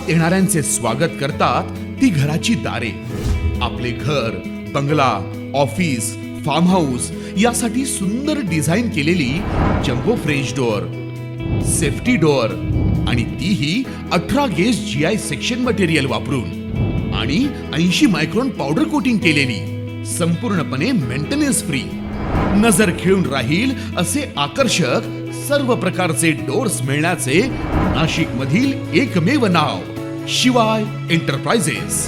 आत येणाऱ्यांचे स्वागत करतात ती घराची दारे. आपले घर, बंगला, ऑफिस, फार्म हाऊस यासाठी सुंदर डिझाईन केलेली jumbo French door, safety door आणि तीही 18 गेज GI सेक्शन मटेरियल वापरून आणि 80 मायक्रॉन पावडर कोटिंग केलेली, संपूर्णपणे मेंटेनन्स फ्री. नजर खिळून राहील असे आकर्षक सर्व प्रकारचे डोअर्स मिळण्याचे नाशिक मधील एकमेव नाव शिवाय एंटरप्राइजेस.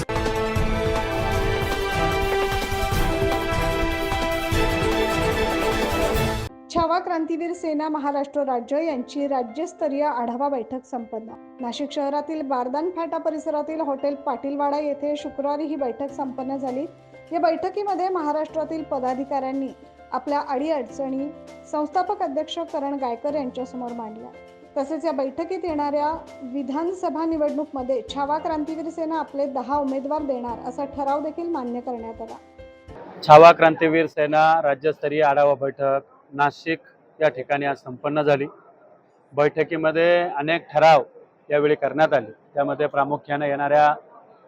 छावा क्रांतीवीर सेना महाराष्ट्र राज्य यांची राज्यस्तरीय आढावा बैठक संपन्न. नाशिक शहरातील बारदान फाटा परिसरातील हॉटेल पाटीलवाडा येथे शुक्रवारी ही बैठक संपन्न झाली. या बैठकीमध्ये महाराष्ट्रातील पदाधिकाऱ्यांनी आपल्या अडीअडचणी संस्थापक अध्यक्ष करण गायकर यांच्यासमोर मांडल्या. तसेच या बैठकीत येणाऱ्या विधानसभा निवडणूकमध्ये छावा क्रांतीवीर सेना आपले 10 उमेदवार देणार असा ठराव देखील मान्य करण्यात आला. छावा क्रांतीवीर सेना राज्यस्तरीय आढावा बैठक नाशिक या ठिकाणी आज संपन्न झाली. बैठकीमध्ये अनेक ठराव यावेळी करण्यात आले. त्यामध्ये प्रामुख्याने येणाऱ्या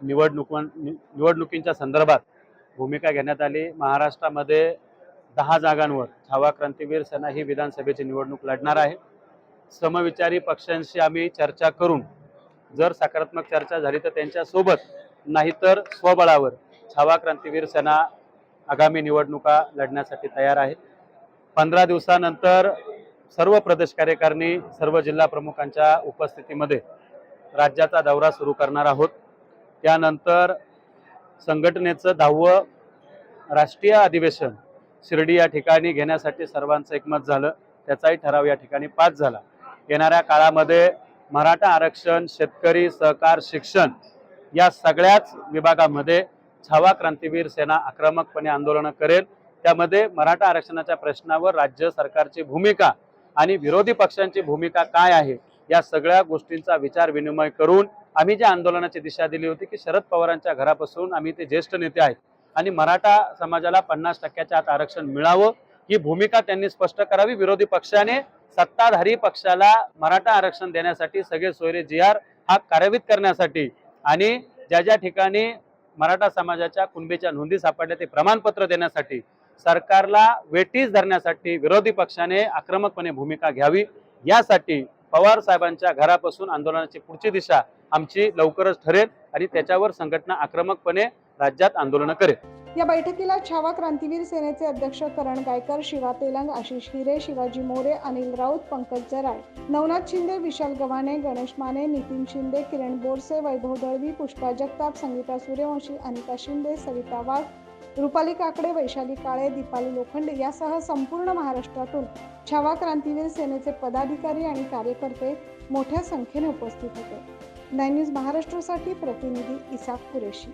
निवडणुकींच्या संदर्भात भूमिका घेण्यात आली. महाराष्ट्रामध्ये 10 जागांवर छावा क्रांतीवीर सेना ही विधानसभेची निवडणूक लढणार आहे. समविचारी पक्षांशी आम्ही चर्चा करून जर सकारात्मक चर्चा झाली तर त्यांच्यासोबत, नाहीतर स्वबळावर छावा क्रांतीवीर सेना आगामी निवडणुका लढण्यासाठी तयार आहे. 15 दिवसानंतर सर्व प्रदेश कार्यकारिणी, सर्व जिल्हा प्रमुखांच्या उपस्थितीमध्ये राज्याचा दौरा सुरू करणार आहोत. त्यानंतर संघटनेचं 10वं राष्ट्रीय अधिवेशन शिर्डी या ठिकाणी घेण्यासाठी सर्वांचं एकमत झालं. त्याचाही ठराव या ठिकाणी पास झाला. येणाऱ्या काळामध्ये मराठा आरक्षण, शेतकरी, सहकार, शिक्षण या सगळ्याच विभागामध्ये छावा क्रांतीवीर सेना आक्रमकपणे आंदोलन करेल. त्यामध्ये मराठा आरक्षणाच्या प्रश्नावर राज्य सरकारची भूमिका आणि विरोधी पक्षांची भूमिका काय आहे या सगळ्या गोष्टींचा विचार विनिमय करून आम्ही ज्या आंदोलनाची दिशा दिली होती की शरद पवारांच्या घरापासून आम्ही ते ज्येष्ठ नेते आहेत आणि मराठा समाजाला 50% आत आरक्षण मिळावं ही भूमिका त्यांनी स्पष्ट करावी. विरोधी पक्षाने सत्ताधारी पक्षाला मराठा आरक्षण देण्यासाठी सगळे सोयरे GR हा कार्यान्वित करण्यासाठी आणि ज्या ज्या ठिकाणी मराठा समाजाच्या कुणबीच्या नोंदी सापडल्या ते प्रमाणपत्र देण्यासाठी सरकारला वेटीस धरण्यासाठी विरोधी पक्षाने आक्रमकपणे भूमिका घ्यावी. यासाठी पवार साहेबांच्या घरापासून आंदोलनाची पुढची दिशा आमची लवकरच ठरेल आणि त्याच्यावर संघटना आक्रमकपणे राज्यात आंदोलन करेल. या बैठकीला छावा क्रांतीवीर सेनेचे अध्यक्ष करण गायकर, शिवा तेलंग, आशिष हिरे, शिवाजी मोरे, अनिल राऊत, पंकज जराळ, नवनाथ शिंदे, विशाल गव्हाणे, गणेश माने, नितीन शिंदे, किरण बोरसे, वैभव दळवी, पुष्पा जगताप, संगीता सूर्यवंशी, अनिता शिंदे, सविता वाघ, रुपाली काकडे, वैशाली काळे, दीपाली लोखंडे यासह संपूर्ण महाराष्ट्रातून छावा क्रांतीवीर सेनेचे पदाधिकारी आणि कार्यकर्ते मोठ्या संख्येने उपस्थित होते. 9 न्यूज महाराष्ट्रासाठी प्रतिनिधी इसाक कुरेशी.